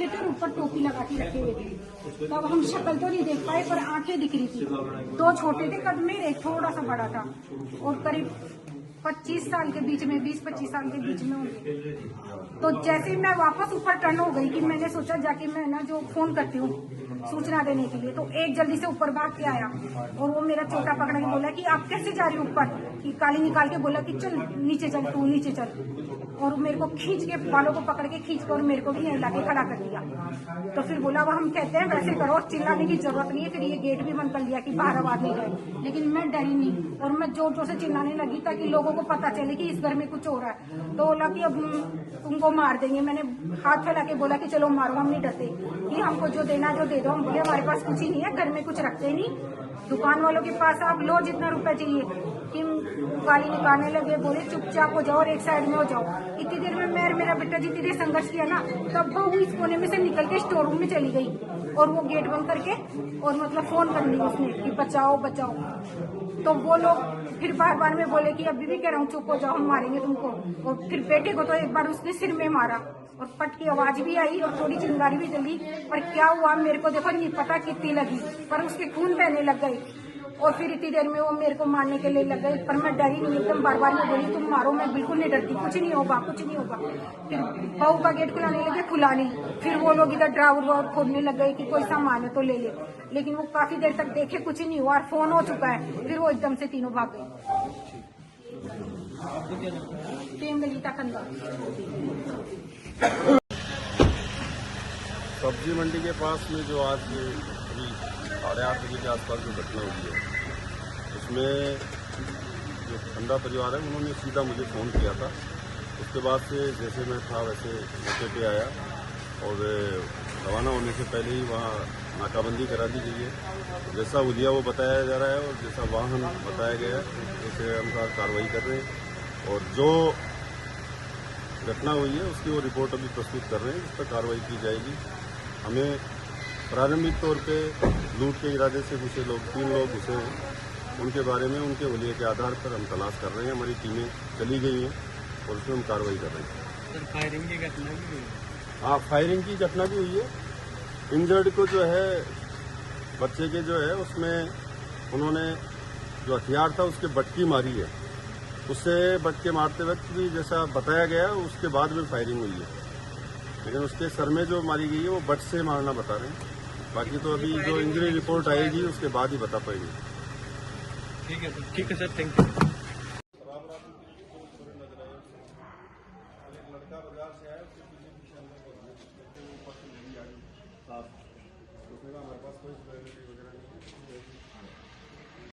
बैठे थे और ऊपर टोपी लगा के रखे हुए थे। तब हम शक्ल तो नहीं देख पाए पर आंखें दिख रही थी। दो छोटे थे कद में, एक थोड़ा सा बड़ा था और करीब 25 साल के बीच में, 20-25 साल के बीच में होंगे। तो जैसे ही मैं वापस ऊपर टर्न हो गई कि मैंने सोचा जाके मैं ना जो फोन करती हूँ सूचना देने के लिए, तो एक जल्दी से ऊपर भाग के आया और वो मेरा चोटा पकड़ के बोला कि आप कैसे जा रही हो ऊपर, कि काली निकाल के बोला कि चल नीचे चल, तू नीचे चल। और मेरे को खींच के बालों को पकड़ के खींच कर मेरे को भी यहीं लाके खड़ा कर दिया। तो फिर बोला वो हम कहते हैं वैसे करो, चिल्लाने की जरूरत नहीं है। फिर ये गेट भी बंद कर लिया कि बाहर आवाज नहीं जाए, लेकिन मैं डरी नहीं और मैं जोर जोर से चिल्लाने लगी ताकि लोगों को पता चले कि इस घर में कुछ हो रहा है। तो बोला कि अब तुमको मार देंगे। मैंने हाथ फैला के बोला कि चलो मारो, हम नहीं डरते, कि हमको जो देना है जो दे दो। हम बोले हमारे पास कुछ ही नहीं है, घर में कुछ रखते नहीं, दुकान वालों के पास आप लो जितना रुपए चाहिए। कि गाली निकालने लगे, बोले चुपचाप हो जाओ और एक साइड में हो जाओ। इतनी देर में मैं मेरा बेटा जितनी देर संघर्ष किया ना, तब वो इस कोने में से निकल के स्टोर रूम में चली गई और वो गेट बंद करके और मतलब फोन कर ली उसने कि बचाओ बचाओ। तो वो लोग फिर बार बार में बोले कि अभी भी कह रहा हूँ चुप हो जाओ, हम मारेंगे तुमको। और फिर बेटे को तो एक बार उसने सिर में मारा और पट की आवाज भी आई और थोड़ी चिंगारी भी जली। पर क्या हुआ मेरे को देखो नहीं पता कितनी लगी, पर उसके खून बहने लग गए। और फिर इतनी देर में वो मेरे को मारने के लिए लग गए, पर मैं डरी नहीं, एकदम बार बार में बोली तुम मारो, मैं बिल्कुल नहीं डरती, कुछ नहीं होगा कुछ नहीं होगा। फिर बहू का गेट खुलाने लगे, खुला नहीं। फिर वो लोग इधर ड्रावर खोदने लग गए कि कोई सामान है तो ले ले, लेकिन वो काफी देर तक देखे कुछ नहीं हुआ और फोन हो चुका है। फिर वो एकदम से तीनों भाग गए। गलीता कंदा सब्जी मंडी के पास में जो आज अभी 8:30 बजे के आसपास जो घटना हुई है, उसमें जो खंडा परिवार है उन्होंने सीधा मुझे फ़ोन किया था। उसके बाद से जैसे मैं था वैसे मौके पे आया और रवाना होने से पहले ही वहाँ नाकाबंदी करा दी गई है। जैसा हुलिया वो बताया जा रहा है और जैसा वाहन बताया गया है उसके अनुसार कार्रवाई कर रहे हैं और जो घटना हुई है उसकी वो रिपोर्ट अभी प्रस्तुत कर रहे हैं, उस पर कार्रवाई की जाएगी। हमें प्रारंभिक तौर पे लूट के इरादे से घुसे लोग 3 लोग घुसे हैं, उनके बारे में उनके हुलिये के आधार पर हम तलाश कर रहे हैं। हमारी टीमें चली गई हैं और उसमें हम कार्रवाई कर रहे हैं। सर फायरिंग की घटना भी हुई? हाँ, फायरिंग की घटना भी हुई है। इंजर्ड को जो है बच्चे के जो है उसमें उन्होंने जो हथियार था उसके बटकी मारी है, उससे बटके मारते वक्त भी जैसा बताया गया उसके बाद में फायरिंग हुई है, लेकिन उसके सर में जो मारी गई है वो बट से मारना बता रहे हैं। बाकी तो अभी जो इंजरी रिपोर्ट आएगी उसके बाद ही बता पाएंगे। ठीक है सर, थैंक यू। लड़का बाजार से आया, उसके पीछे हमारे पास कोई